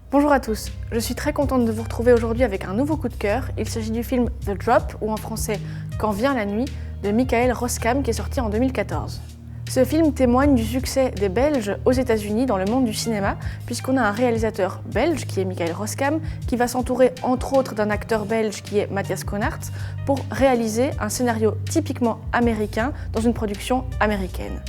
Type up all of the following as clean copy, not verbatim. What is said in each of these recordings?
Bonjour à tous, je suis très contente de vous retrouver aujourd'hui avec un nouveau coup de cœur. Il s'agit du film The Drop, ou en français Quand vient la nuit, de Michael Roskam qui est sorti en 2014. Ce film témoigne du succès des Belges aux États-Unis dans le monde du cinéma, puisqu'on a un réalisateur belge qui est Michael Roskam, qui va s'entourer entre autres d'un acteur belge qui est Matthias Schoenaerts pour réaliser un scénario typiquement américain dans une production américaine.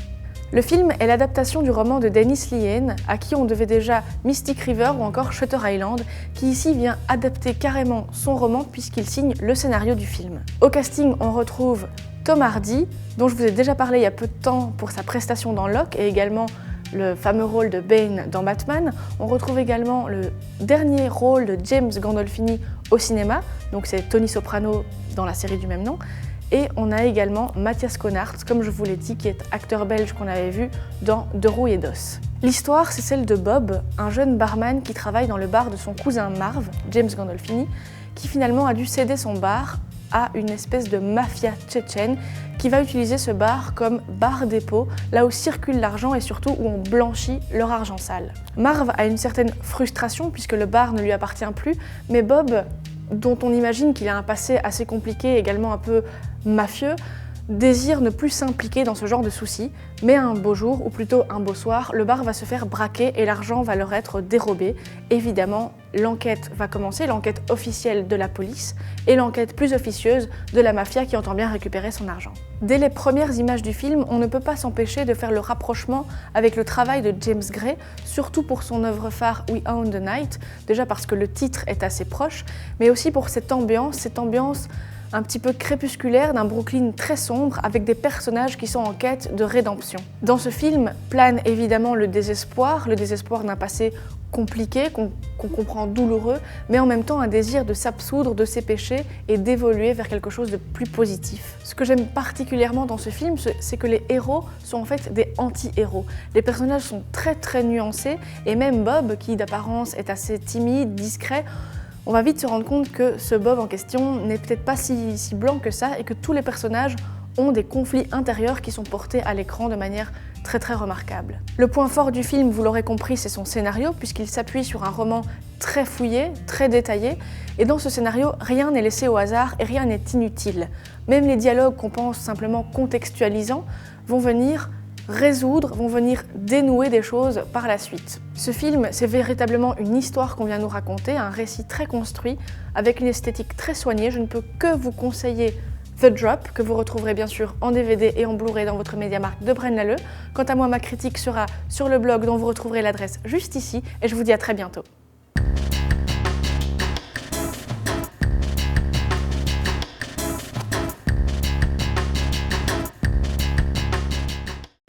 Le film est l'adaptation du roman de Dennis Lehane, à qui on devait déjà Mystic River ou encore Shutter Island, qui ici vient adapter carrément son roman puisqu'il signe le scénario du film. Au casting, on retrouve Tom Hardy, dont je vous ai déjà parlé il y a peu de temps pour sa prestation dans Locke et également le fameux rôle de Bane dans Batman. On retrouve également le dernier rôle de James Gandolfini au cinéma, donc c'est Tony Soprano dans la série du même nom. Et on a également Matthias Schoenaerts, comme je vous l'ai dit, qui est acteur belge qu'on avait vu dans De rouille et d'os. L'histoire, c'est celle de Bob, un jeune barman qui travaille dans le bar de son cousin Marv, James Gandolfini, qui finalement a dû céder son bar à une espèce de mafia tchétchène qui va utiliser ce bar comme bar dépôt, là où circule l'argent et surtout où on blanchit leur argent sale. Marv a une certaine frustration puisque le bar ne lui appartient plus, mais Bob, dont on imagine qu'il a un passé assez compliqué, également un peu mafieux, désire ne plus s'impliquer dans ce genre de soucis, mais un beau jour, ou plutôt un beau soir, le bar va se faire braquer et l'argent va leur être dérobé. Évidemment, l'enquête va commencer, l'enquête officielle de la police et l'enquête plus officieuse de la mafia qui entend bien récupérer son argent. Dès les premières images du film, on ne peut pas s'empêcher de faire le rapprochement avec le travail de James Gray, surtout pour son œuvre phare We Own the Night, déjà parce que le titre est assez proche, mais aussi pour cette ambiance un petit peu crépusculaire d'un Brooklyn très sombre avec des personnages qui sont en quête de rédemption. Dans ce film plane évidemment le désespoir d'un passé compliqué, qu'on comprend douloureux, mais en même temps un désir de s'absoudre de ses péchés et d'évoluer vers quelque chose de plus positif. Ce que j'aime particulièrement dans ce film, c'est que les héros sont en fait des anti-héros. Les personnages sont très nuancés et même Bob, qui d'apparence est assez timide, discret, on va vite se rendre compte que ce Bob en question n'est peut-être pas si blanc que ça et que tous les personnages ont des conflits intérieurs qui sont portés à l'écran de manière très remarquable. Le point fort du film, vous l'aurez compris, c'est son scénario puisqu'il s'appuie sur un roman très fouillé, très détaillé et dans ce scénario, rien n'est laissé au hasard et rien n'est inutile. Même les dialogues qu'on pense simplement contextualisants vont venir dénouer des choses par la suite. Ce film, c'est véritablement une histoire qu'on vient nous raconter, un récit très construit, avec une esthétique très soignée. Je ne peux que vous conseiller The Drop, que vous retrouverez bien sûr en DVD et en Blu-ray dans votre MediaMarkt de Braine-l'Alleud. Quant à moi, ma critique sera sur le blog dont vous retrouverez l'adresse juste ici, et je vous dis à très bientôt.